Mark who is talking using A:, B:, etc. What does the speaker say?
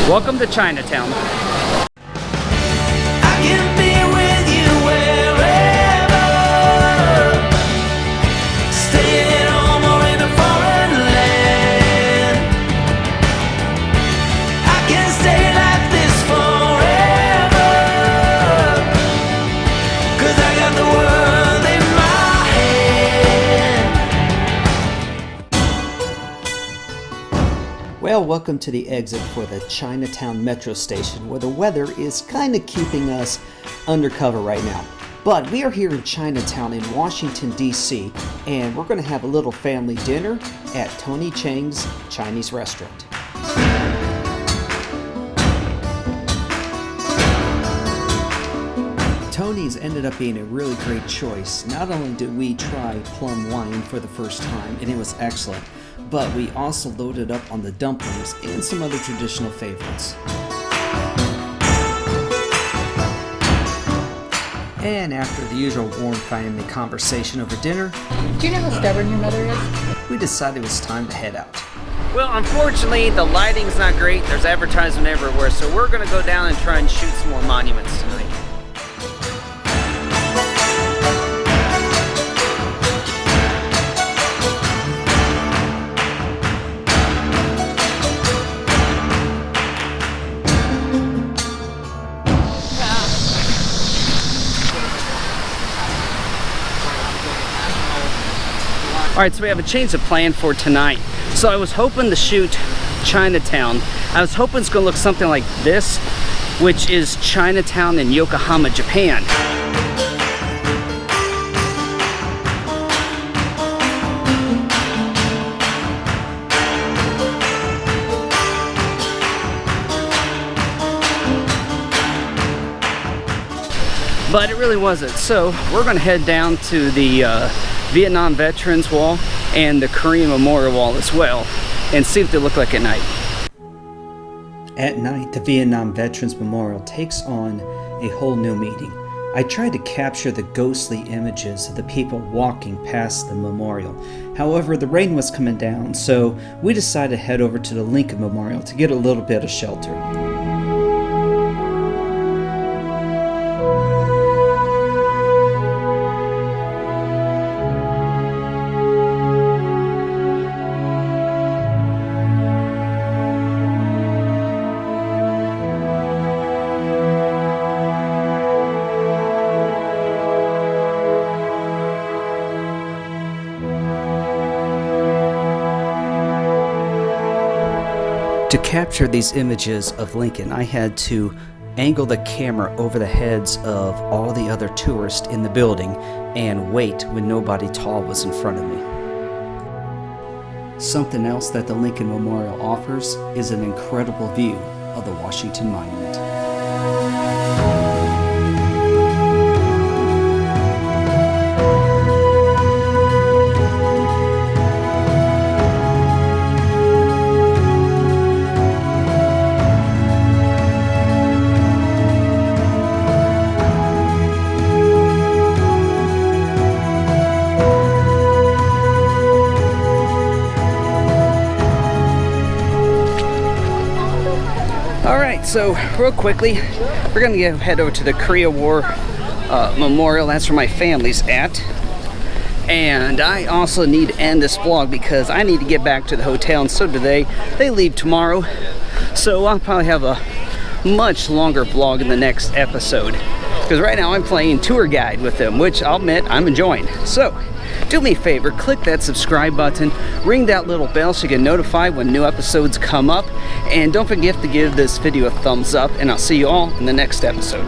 A: Welcome to Chinatown.
B: I can be with you wherever, stay at home or in a foreign land. I can stay like this forever, 'cause I got the world in my hand.
C: Well, welcome to the exit for the Chinatown metro station, where the weather is kind of keeping us undercover right now. But we are here in Chinatown in Washington DC, and we're going to have a little family dinner at Tony Cheng's Chinese restaurant. Tony's ended up being a really great choice. Not only did we try plum wine for the first time, and it was excellent, but we also loaded up on the dumplings and some other traditional favorites. And after the usual warm family conversation over dinner,
D: Do you know how stubborn your mother is?
C: we decided it was time to head out.
A: Well, unfortunately, the lighting's not great. There's advertisement everywhere, so we're gonna go down and try and shoot some more monuments tonight. Alright, so we have a change of plan for tonight. So I was hoping to shoot Chinatown. I was hoping it's going to look something like this, which is Chinatown in Yokohama, Japan. But it really wasn't. So we're going to head down to the Vietnam Veterans Wall and the Korean Memorial Wall as well, and see what they look like at night.
C: At night, the Vietnam Veterans Memorial takes on a whole new meaning. I tried to capture the ghostly images of the people walking past the memorial. However, the rain was coming down, so we decided to head over to the Lincoln Memorial to get a little bit of shelter. To capture these images of Lincoln, I had to angle the camera over the heads of all the other tourists in the building and wait when nobody tall was in front of me. Something else that the Lincoln Memorial offers is an incredible view of the Washington Monument. So real quickly, we're gonna head over to the Korea War Memorial. That's where my family's at. And I also need to end this vlog because I need to get back to the hotel, and so do they. They leave tomorrow. So I'll probably have a much longer vlog in the next episode. Because right now I'm playing tour guide with them, which I'll admit I'm enjoying. So do me a favor, click that subscribe button, ring that little bell so you get notified when new episodes come up, and don't forget to give this video a thumbs up, and I'll see you all in the next episode.